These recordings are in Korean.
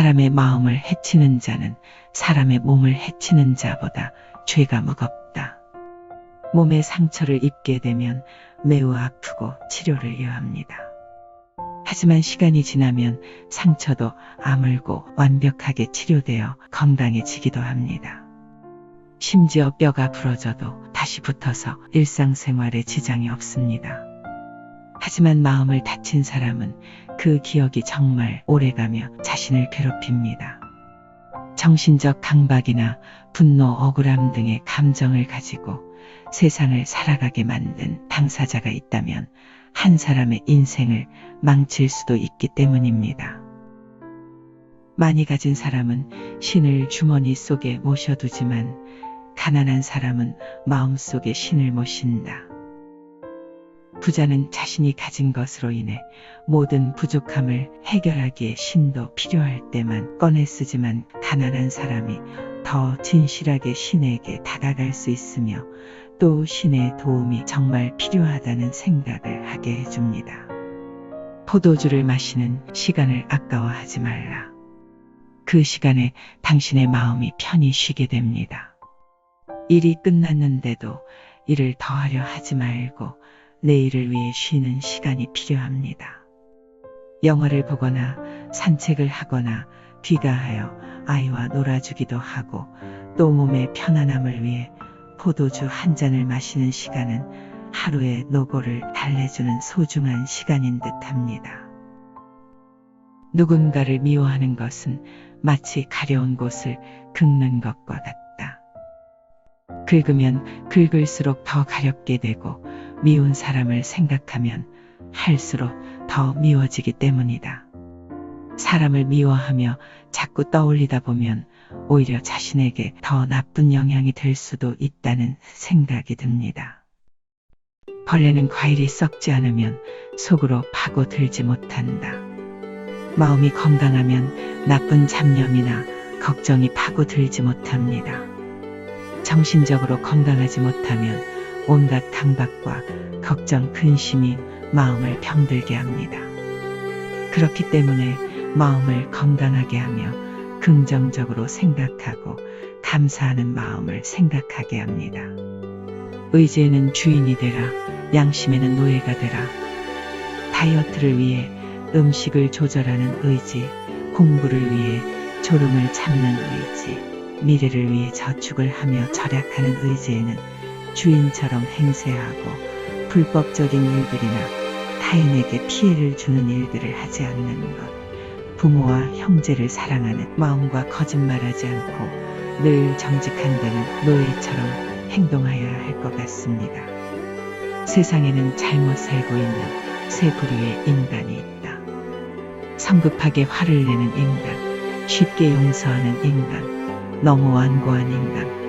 사람의 마음을 해치는 자는 사람의 몸을 해치는 자보다 죄가 무겁다. 몸에 상처를 입게 되면 매우 아프고 치료를 요합니다. 하지만 시간이 지나면 상처도 아물고 완벽하게 치료되어 건강해지기도 합니다. 심지어 뼈가 부러져도 다시 붙어서 일상생활에 지장이 없습니다. 하지만 마음을 다친 사람은 그 기억이 정말 오래가며 자신을 괴롭힙니다. 정신적 강박이나 분노, 억울함 등의 감정을 가지고 세상을 살아가게 만든 당사자가 있다면 한 사람의 인생을 망칠 수도 있기 때문입니다. 많이 가진 사람은 신을 주머니 속에 모셔두지만 가난한 사람은 마음속에 신을 모신다. 부자는 자신이 가진 것으로 인해 모든 부족함을 해결하기에 신도 필요할 때만 꺼내 쓰지만 가난한 사람이 더 진실하게 신에게 다가갈 수 있으며 또 신의 도움이 정말 필요하다는 생각을 하게 해줍니다. 포도주를 마시는 시간을 아까워하지 말라. 그 시간에 당신의 마음이 편히 쉬게 됩니다. 일이 끝났는데도 일을 더하려 하지 말고 내일을 위해 쉬는 시간이 필요합니다. 영화를 보거나 산책을 하거나 귀가하여 아이와 놀아주기도 하고 또 몸의 편안함을 위해 포도주 한 잔을 마시는 시간은 하루의 노고를 달래주는 소중한 시간인 듯합니다. 누군가를 미워하는 것은 마치 가려운 곳을 긁는 것과 같다. 긁으면 긁을수록 더 가렵게 되고 미운 사람을 생각하면 할수록 더 미워지기 때문이다. 사람을 미워하며 자꾸 떠올리다 보면 오히려 자신에게 더 나쁜 영향이 될 수도 있다는 생각이 듭니다. 벌레는 과일이 썩지 않으면 속으로 파고들지 못한다. 마음이 건강하면 나쁜 잡념이나 걱정이 파고들지 못합니다. 정신적으로 건강하지 못하면 온갖 강박과 걱정, 근심이 마음을 병들게 합니다. 그렇기 때문에 마음을 건강하게 하며 긍정적으로 생각하고 감사하는 마음을 생각하게 합니다. 의지에는 주인이 되라, 양심에는 노예가 되라. 다이어트를 위해 음식을 조절하는 의지, 공부를 위해 졸음을 참는 의지, 미래를 위해 저축을 하며 절약하는 의지에는 주인처럼 행세하고 불법적인 일들이나 타인에게 피해를 주는 일들을 하지 않는 것, 부모와 형제를 사랑하는 마음과 거짓말하지 않고 늘 정직한다는 노예처럼 행동하여야 할 것 같습니다. 세상에는 잘못 살고 있는 세 부류의 인간이 있다. 성급하게 화를 내는 인간, 쉽게 용서하는 인간, 너무 완고한 인간.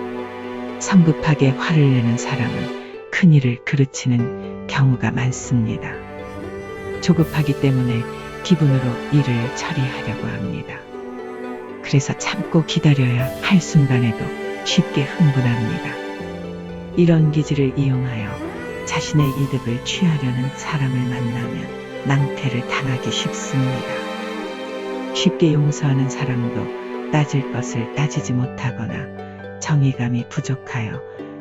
성급하게 화를 내는 사람은 큰일을 그르치는 경우가 많습니다. 조급하기 때문에 기분으로 일을 처리하려고 합니다. 그래서 참고 기다려야 할 순간에도 쉽게 흥분합니다. 이런 기질을 이용하여 자신의 이득을 취하려는 사람을 만나면 낭패를 당하기 쉽습니다. 쉽게 용서하는 사람도 따질 것을 따지지 못하거나 정의감이 부족하여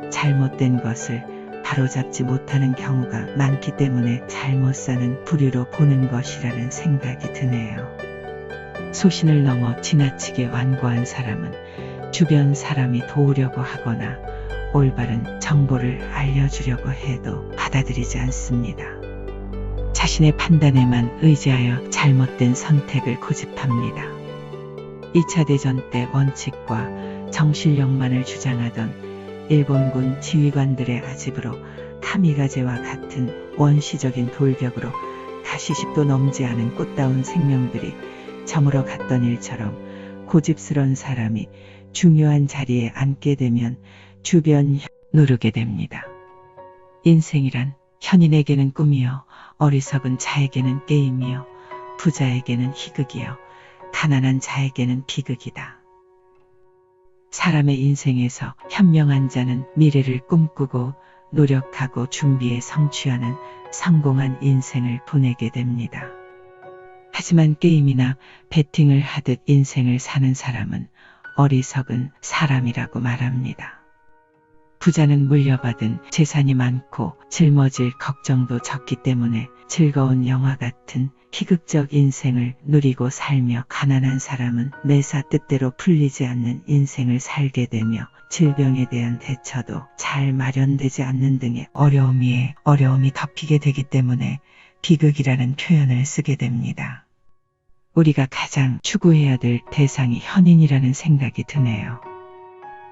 잘못된 것을 바로잡지 못하는 경우가 많기 때문에 잘못 사는 부류로 보는 것이라는 생각이 드네요. 소신을 넘어 지나치게 완고한 사람은 주변 사람이 도우려고 하거나 올바른 정보를 알려주려고 해도 받아들이지 않습니다. 자신의 판단에만 의지하여 잘못된 선택을 고집합니다. 2차 대전 때 원칙과 정신력만을 주장하던 일본군 지휘관들의 아집으로 카미가제와 같은 원시적인 돌격으로 가시십도 넘지 않은 꽃다운 생명들이 저물어 갔던 일처럼 고집스러운 사람이 중요한 자리에 앉게 되면 주변 누르게 됩니다. 인생이란 현인에게는 꿈이요, 어리석은 자에게는 게임이요, 부자에게는 희극이요, 가난한 자에게는 비극이다. 사람의 인생에서 현명한 자는 미래를 꿈꾸고 노력하고 준비해 성취하는 성공한 인생을 보내게 됩니다. 하지만 게임이나 베팅을 하듯 인생을 사는 사람은 어리석은 사람이라고 말합니다. 부자는 물려받은 재산이 많고 짊어질 걱정도 적기 때문에 즐거운 영화 같은 희극적 인생을 누리고 살며, 가난한 사람은 매사 뜻대로 풀리지 않는 인생을 살게 되며 질병에 대한 대처도 잘 마련되지 않는 등의 어려움이 덮이게 되기 때문에 비극이라는 표현을 쓰게 됩니다. 우리가 가장 추구해야 될 대상이 현인이라는 생각이 드네요.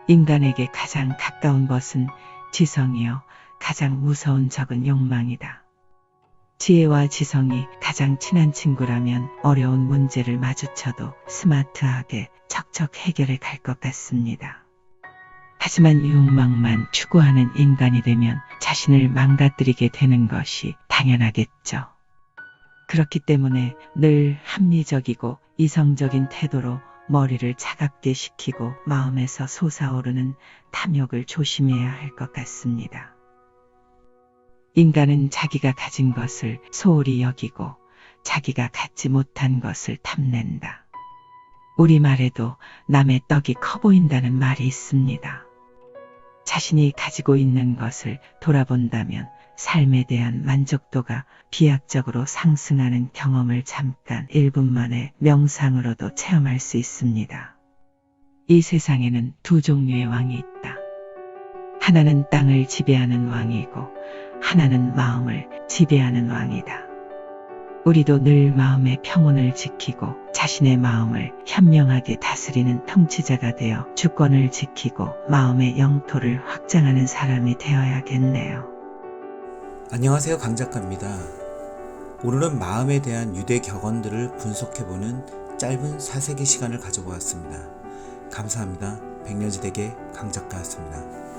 인간에게 가장 가까운 것은 지성이요, 가장 무서운 적은 욕망이다. 지혜와 지성이 가장 친한 친구라면 어려운 문제를 마주쳐도 스마트하게 척척 해결해 갈 것 같습니다. 하지만 욕망만 추구하는 인간이 되면 자신을 망가뜨리게 되는 것이 당연하겠죠. 그렇기 때문에 늘 합리적이고 이성적인 태도로 머리를 차갑게 식히고 마음에서 솟아오르는 탐욕을 조심해야 할 것 같습니다. 인간은 자기가 가진 것을 소홀히 여기고 자기가 갖지 못한 것을 탐낸다. 우리말에도 남의 떡이 커 보인다는 말이 있습니다. 자신이 가지고 있는 것을 돌아본다면 삶에 대한 만족도가 비약적으로 상승하는 경험을 잠깐 1분 만에 명상으로도 체험할 수 있습니다. 이 세상에는 두 종류의 왕이 있다. 하나는 땅을 지배하는 왕이고 하나는 마음을 지배하는 왕이다. 우리도 늘 마음의 평온을 지키고 자신의 마음을 현명하게 다스리는 통치자가 되어 주권을 지키고 마음의 영토를 확장하는 사람이 되어야겠네요. 안녕하세요, 강 작가입니다. 오늘은 마음에 대한 유대 격언들을 분석해보는 짧은 사색의 시간을 가져보았습니다. 감사합니다. 백년지대계 강 작가였습니다.